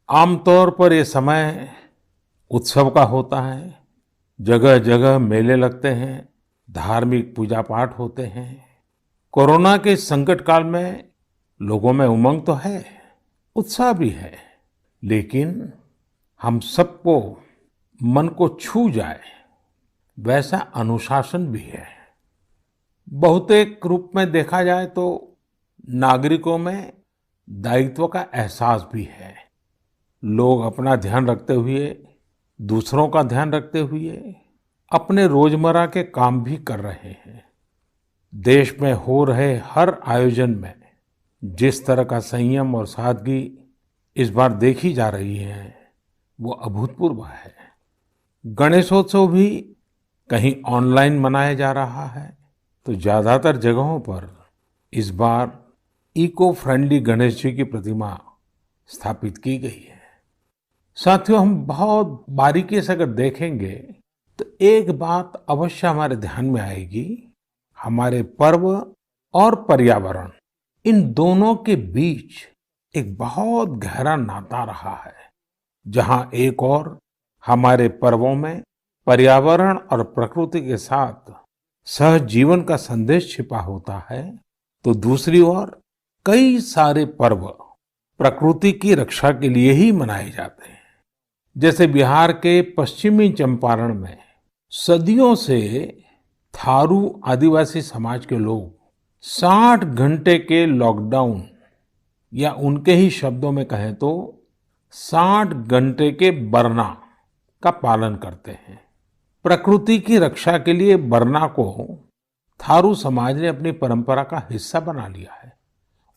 आमतौर पर ये समय उत्सव का होता है। जगह जगह मेले लगते हैं, धार्मिक पूजा पाठ होते हैं। कोरोना के इस संकट काल में लोगों में उमंग तो है, उत्साह भी है, लेकिन हम सबको मन को छू जाए वैसा अनुशासन भी है। बहुतेक रूप में देखा जाए तो नागरिकों में दायित्व का एहसास भी है। लोग अपना ध्यान रखते हुए, दूसरों का ध्यान रखते हुए अपने रोजमर्रा के काम भी कर रहे हैं। देश में हो रहे हर आयोजन में जिस तरह का संयम और सादगी इस बार देखी जा रही है, वो अभूतपूर्व है। गणेशोत्सव भी कहीं ऑनलाइन मनाया जा रहा है, तो ज्यादातर जगहों पर इस बार इको फ्रेंडली गणेश जी की प्रतिमा स्थापित की गई है। साथियों, हम बहुत बारीकी से अगर देखेंगे तो एक बात अवश्य हमारे ध्यान में आएगी। हमारे पर्व और पर्यावरण, इन दोनों के बीच एक बहुत गहरा नाता रहा है। जहां एक और हमारे पर्वों में पर्यावरण और प्रकृति के साथ सहजीवन का संदेश छिपा होता है, तो दूसरी ओर कई सारे पर्व प्रकृति की रक्षा के लिए ही मनाए जाते हैं। जैसे बिहार के पश्चिमी चंपारण में सदियों से थारू आदिवासी समाज के लोग 60 घंटे के लॉकडाउन, या उनके ही शब्दों में कहें तो 60 घंटे के बरना का पालन करते हैं। प्रकृति की रक्षा के लिए बरना को थारू समाज ने अपनी परंपरा का हिस्सा बना लिया है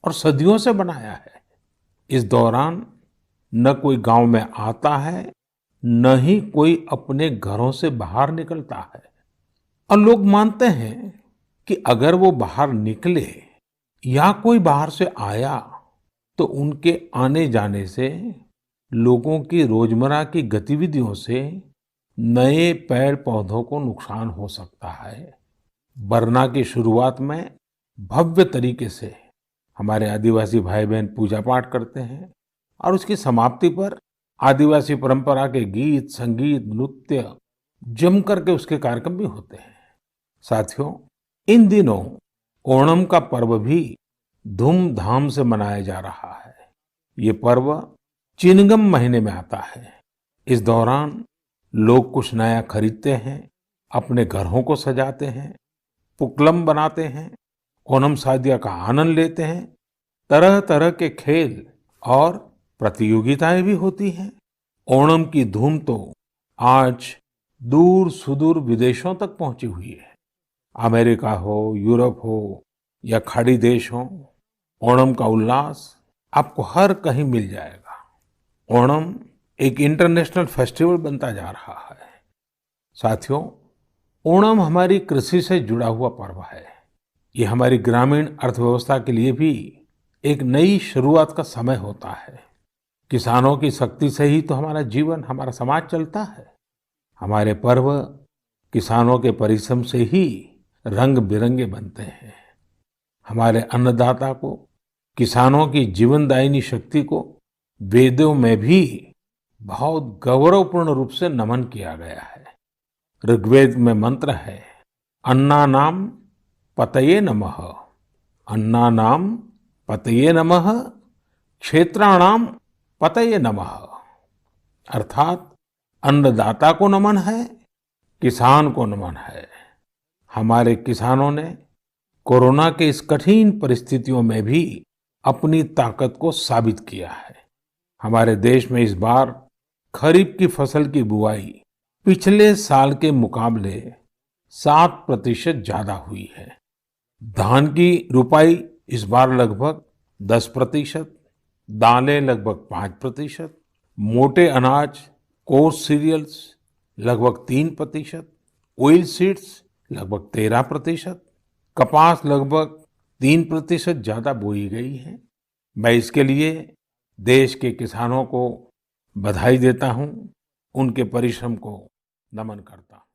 और सदियों से बनाया है। इस दौरान न कोई गांव में आता है, न ही कोई अपने घरों से बाहर निकलता है। और लोग मानते हैं कि अगर वो बाहर निकले या कोई बाहर से आया, तो उनके आने जाने से लोगों की रोजमर्रा की गतिविधियों से नए पेड़ पौधों को नुकसान हो सकता है। बरना की शुरुआत में भव्य तरीके से हमारे आदिवासी भाई बहन पूजा पाठ करते हैं और उसकी समाप्ति पर आदिवासी परंपरा के गीत, संगीत, नृत्य जम करके उसके कार्यक्रम भी होते हैं। साथियों, इन दिनों ओणम का पर्व भी धूमधाम से मनाया जा रहा है। ये पर्व चिनगम महीने में आता है। इस दौरान लोग कुछ नया खरीदते हैं, अपने घरों को सजाते हैं, पुक्कलम बनाते हैं, ओणम सादिया का आनंद लेते हैं। तरह तरह के खेल और प्रतियोगिताएं भी होती हैं। ओणम की धूम तो आज दूर सुदूर विदेशों तक पहुंची हुई है। अमेरिका हो, यूरोप हो या खाड़ी देश हो, ओणम का उल्लास आपको हर कहीं मिल जाएगा। ओणम एक इंटरनेशनल फेस्टिवल बनता जा रहा है। साथियों, ओणम हमारी कृषि से जुड़ा हुआ पर्व है। ये हमारी ग्रामीण अर्थव्यवस्था के लिए भी एक नई शुरुआत का समय होता है। किसानों की शक्ति से ही तो हमारा जीवन, हमारा समाज चलता है। हमारे पर्व किसानों के परिश्रम से ही रंग बिरंगे बनते हैं। हमारे अन्नदाता को, किसानों की जीवनदायिनी शक्ति को वेदों में भी बहुत गौरवपूर्ण रूप से नमन किया गया है। ऋग्वेद में मंत्र है, अन्नानाम पतये नमः, अन्नानाम पतये नमः, क्षेत्राणाम पतये नमः। अर्थात अन्नदाता को नमन है, किसान को नमन है। हमारे किसानों ने कोरोना के इस कठिन परिस्थितियों में भी अपनी ताकत को साबित किया है। हमारे देश में इस बार खरीफ की फसल की बुआई पिछले साल के मुकाबले 7% ज्यादा हुई है। धान की रुपाई इस बार लगभग 10%, दालें लगभग 5%, मोटे अनाज, कोर्स सीरियल्स लगभग 3%, ऑयल सीड्स लगभग 13%, कपास लगभग 3% ज्यादा बोई गई है। मैं इसके लिए देश के किसानों को बधाई देता हूं, उनके परिश्रम को नमन करता हूं।